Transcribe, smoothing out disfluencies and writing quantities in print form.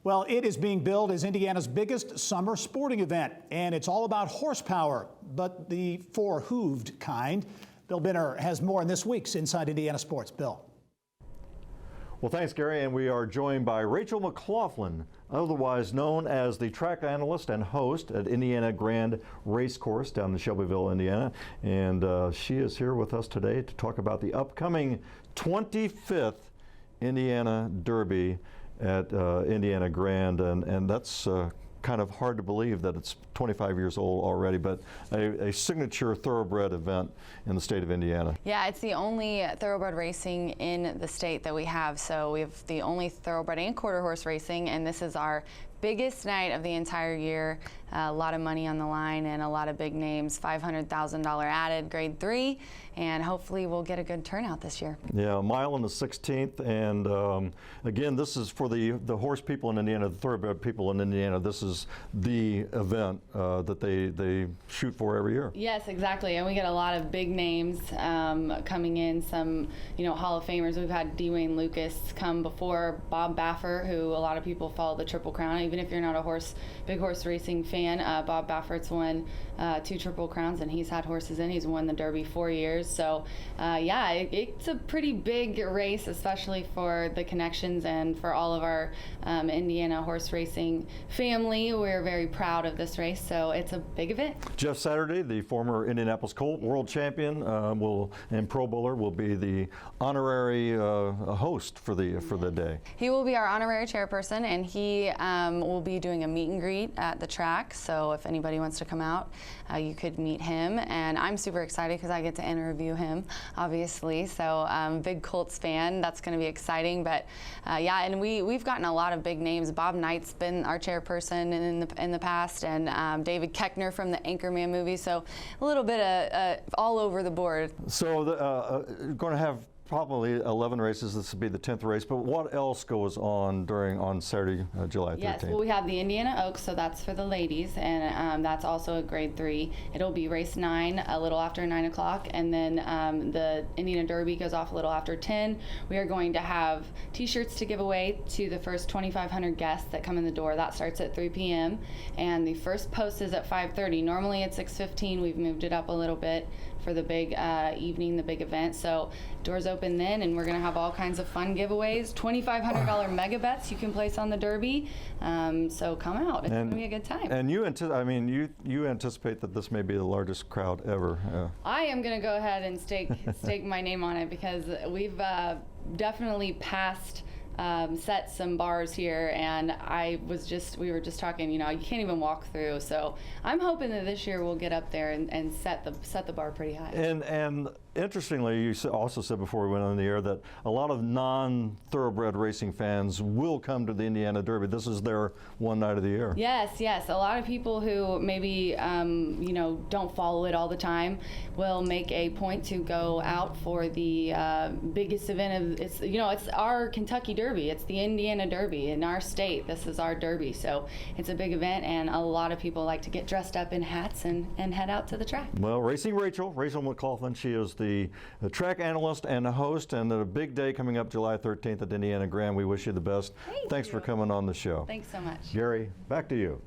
Well, it is being billed as Indiana's biggest summer sporting event, and it's all about horsepower, but the four-hooved kind. Bill Binner has more in this week's Inside Indiana Sports. Bill. Well, thanks, Gary, and we are joined by Rachel McLaughlin, otherwise known as the track analyst and host at Indiana Grand Racecourse down in Shelbyville, Indiana, and she is here with us today to talk about the upcoming 25th Indiana Derby at Indiana Grand, and that's kind of hard to believe that it's 25 years old already, but a signature thoroughbred event in the state of Indiana. Yeah, it's the only thoroughbred racing in the state that we have. So we have the only thoroughbred and quarter horse racing, and this is our biggest night of the entire year. A lot of money on the line and a lot of big names. $500,000 added, grade 3, and hopefully we'll get a good turnout this year. Yeah, a mile on the 16th, and again, this is for the horse people in Indiana, the thoroughbred people in Indiana. This is the event that they shoot for every year. Yes, exactly, and we get a lot of big names coming in. Some, Hall of Famers. We've had Dwayne Lucas come before, Bob Baffert, who a lot of people follow the Triple Crown. Even if you're not a big horse racing fan, Bob Baffert's won 2 Triple Crowns, and he's had horses in. He's won the Derby 4 years. So, yeah, it's a pretty big race, especially for the connections and for all of our Indiana horse racing family. We're very proud of this race, so it's a big event. Jeff Saturday, the former Indianapolis Colt world champion and Pro Bowler, will be the honorary host for the day. He will be our honorary chairperson, and he we'll be doing a meet and greet at the track, so if anybody wants to come out, you could meet him, and I'm super excited because I get to interview him, obviously, so big Colts fan. That's going to be exciting, but yeah, and we've gotten a lot of big names. Bob Knight's been our chairperson in the past, and David Koechner from the Anchorman movie, so a little bit of all over the board. So going to have probably 11 races. This will be the 10th race, but what else goes on on Saturday, July 13th? Yes, well, we have the Indiana Oaks, so that's for the ladies, and that's also a grade 3. It'll be race 9 a little after 9 o'clock, and then the Indiana Derby goes off a little after 10. We are going to have t-shirts to give away to the first 2,500 guests that come in the door. That starts at 3 p.m., and the first post is at 5:30. Normally it's 6:15. We've moved it up a little bit for the big evening, the big event. So doors open then, and we're going to have all kinds of fun giveaways. $2,500 mega bets you can place on the Derby. So come out. It's going to be a good time. And you anticipate that this may be the largest crowd ever. I am going to go ahead and stake my name on it, because we've definitely passed set some bars here, and we were just talking, you can't even walk through, so I'm hoping that this year we'll get up there and set the bar pretty high. And interestingly, you also said before we went on the air that a lot of non-thoroughbred racing fans will come to the Indiana Derby. This is their one night of the year. Yes. A lot of people who maybe don't follow it all the time will make a point to go out for the biggest event of it's our Kentucky Derby. It's the Indiana Derby in our state. This is our Derby, so it's a big event, and a lot of people like to get dressed up in hats and head out to the track. Well, Racing Rachel McLaughlin, she is the track analyst and host, and a big day coming up July 13th at Indiana Grand. We wish you the best. Thanks for coming on the show. Thanks so much. Gary, back to you.